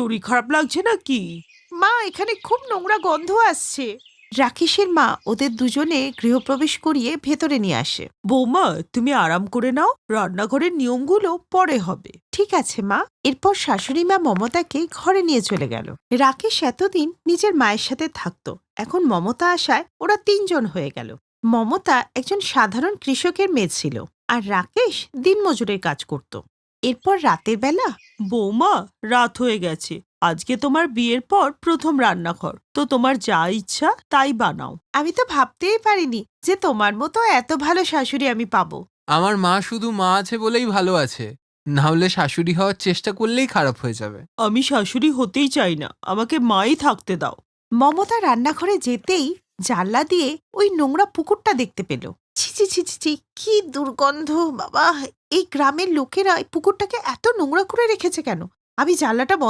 শরীর খারাপ লাগছে নাকি? মা, এখানে খুব নোংরা গন্ধ আসছে। রাকেশের মা ওদের দুজনে গৃহপ্রবেশ করিয়ে ভেতরে নিয়ে আসে। বৌমা, তুমি আরাম করে নাও, রান্নাঘরের নিয়মগুলো পরে হবে। ঠিক আছে মা। এরপর শাশুড়ি মা মমতাকে ঘরে নিয়ে চলে গেল। রাকেশ এতদিন নিজের মায়ের সাথে থাকতো, এখন মমতা আসায় ওরা ৩ জন হয়ে গেল। মমতা একজন সাধারণ কৃষকের মেয়ে ছিল, আর রাকেশ দিনমজুরের কাজ করত। এরপর রাতের বেলা বৌমা, রাত হয়ে গেছে, আজকে তোমার বিয়ের পর প্রথম রান্নাঘর, তো তোমার যা ইচ্ছা তাই বানাও। আমি তো ভাবতেই পারিনি যে তোমার মতো এত ভালো শাশুড়ি আমি পাবো। আমার মা শুধু মা আছে বলেই ভালো আছে, না হলে শাশুড়ি হওয়ার চেষ্টা করলেই খারাপ হয়ে যাবে। আমি শাশুড়ি হতেই চাই না, আমাকে মাই থাকতে দাও। মমতা রান্নাঘরে যেতেই জানলা দিয়ে ওই নোংরা পুকুরটা দেখতে পেল। ছি ছি ছি ছি ছি, কি দুর্গন্ধ বাবা! এই গ্রামের লোকেরা এই পুকুরটাকে এত নোংরা করে রেখেছে কেন? আমি জানলাটা বন্ধ